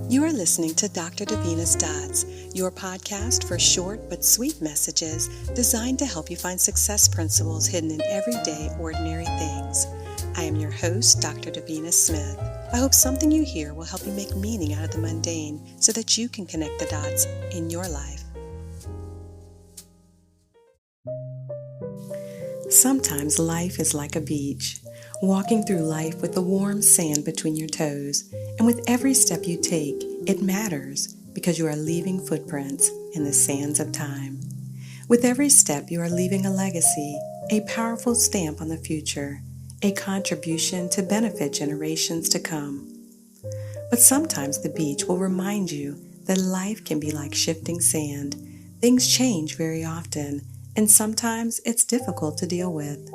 You are listening to Dr. Davina's Dots, your podcast for short but sweet messages designed to help you find success principles hidden in everyday, ordinary things. I am your host, Dr. Davina Smith. I hope something you hear will help you make meaning out of the mundane so that you can connect the dots in your life. Sometimes life is like a beach, walking through life with the warm sand between your toes, and with every step you take, it matters because you are leaving footprints in the sands of time. With every step, you are leaving a legacy, a powerful stamp on the future, a contribution to benefit generations to come. But sometimes the beach will remind you that life can be like shifting sand. Things change very often, and sometimes it's difficult to deal with.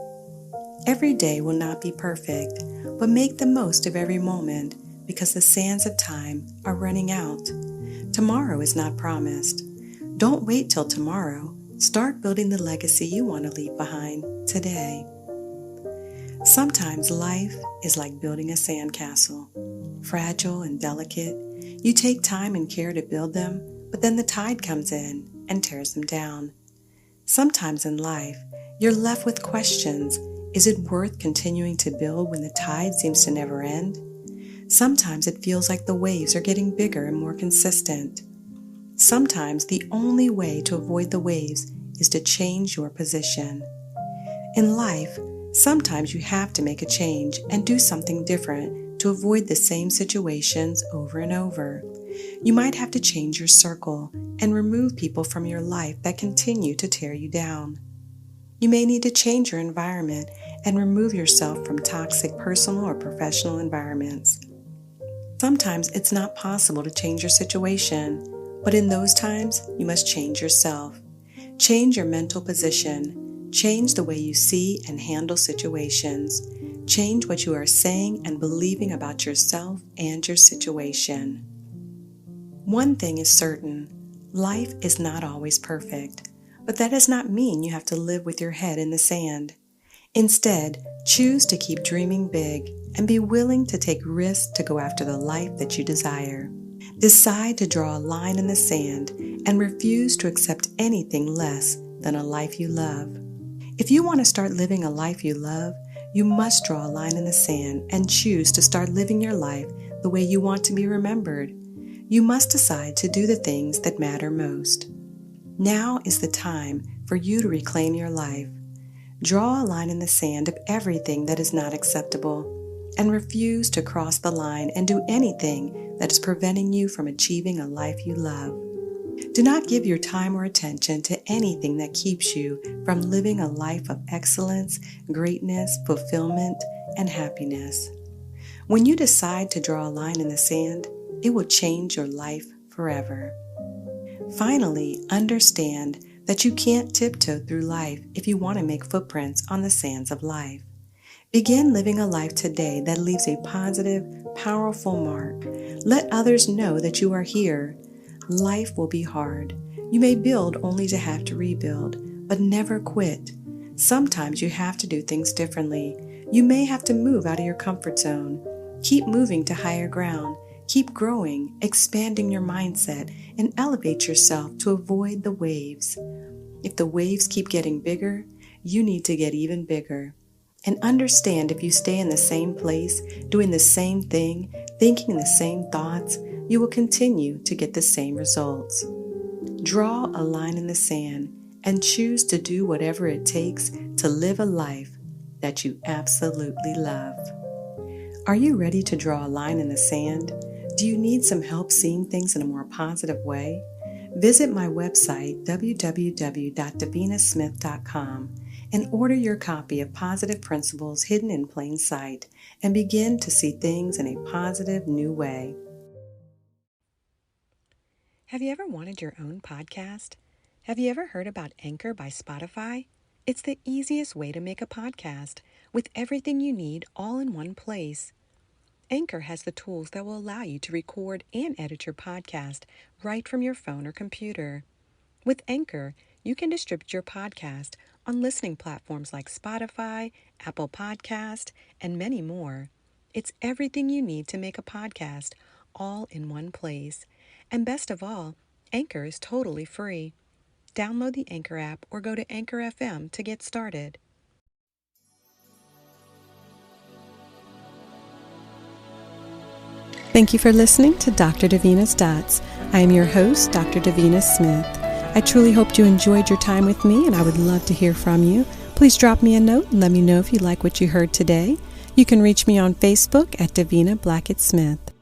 Every day will not be perfect, but make the most of every moment because the sands of time are running out. Tomorrow is not promised. Don't wait till tomorrow. Start building the legacy you want to leave behind today. Sometimes life is like building a sandcastle, fragile and delicate. You take time and care to build them, but then the tide comes in and tears them down. Sometimes in life, you're left with questions. Is it worth continuing to build when the tide seems to never end? Sometimes it feels like the waves are getting bigger and more consistent. Sometimes the only way to avoid the waves is to change your position. In life, sometimes you have to make a change and do something different to avoid the same situations over and over. You might have to change your circle and remove people from your life that continue to tear you down. You may need to change your environment and remove yourself from toxic personal or professional environments. Sometimes it's not possible to change your situation, but in those times, you must change yourself. Change your mental position. Change the way you see and handle situations. Change what you are saying and believing about yourself and your situation. One thing is certain, life is not always perfect, but that does not mean you have to live with your head in the sand. Instead, choose to keep dreaming big and be willing to take risks to go after the life that you desire. Decide to draw a line in the sand and refuse to accept anything less than a life you love. If you want to start living a life you love, you must draw a line in the sand and choose to start living your life the way you want to be remembered. You must decide to do the things that matter most. Now is the time for you to reclaim your life. Draw a line in the sand of everything that is not acceptable and refuse to cross the line and do anything that is preventing you from achieving a life you love. Do not give your time or attention to anything that keeps you from living a life of excellence, greatness, fulfillment, and happiness. When you decide to draw a line in the sand, it will change your life forever. Finally, understand that you can't tiptoe through life if you want to make footprints on the sands of life. Begin living a life today that leaves a positive, powerful mark. Let others know that you are here. Life will be hard. You may build only to have to rebuild, but never quit. Sometimes you have to do things differently. You may have to move out of your comfort zone. Keep moving to higher ground. Keep growing, expanding your mindset, and elevate yourself to avoid the waves. If the waves keep getting bigger, you need to get even bigger. And understand if you stay in the same place, doing the same thing, thinking the same thoughts, you will continue to get the same results. Draw a line in the sand and choose to do whatever it takes to live a life that you absolutely love. Are you ready to draw a line in the sand? Do you need some help seeing things in a more positive way? Visit my website, www.davinasmith.com, and order your copy of Positive Principles Hidden in Plain Sight and begin to see things in a positive new way. Have you ever wanted your own podcast? Have you ever heard about Anchor by Spotify? It's the easiest way to make a podcast with everything you need all in one place. Anchor has the tools that will allow you to record and edit your podcast right from your phone or computer. With Anchor, you can distribute your podcast on listening platforms like Spotify, Apple Podcast, and many more. It's everything you need to make a podcast, all in one place. And best of all, Anchor is totally free. Download the Anchor app or go to Anchor FM to get started. Thank you for listening to Dr. Davina's Dots. I am your host, Dr. Davina Smith. I truly hope you enjoyed your time with me, and I would love to hear from you. Please drop me a note and let me know if you like what you heard today. You can reach me on Facebook at Davina Blackett Smith.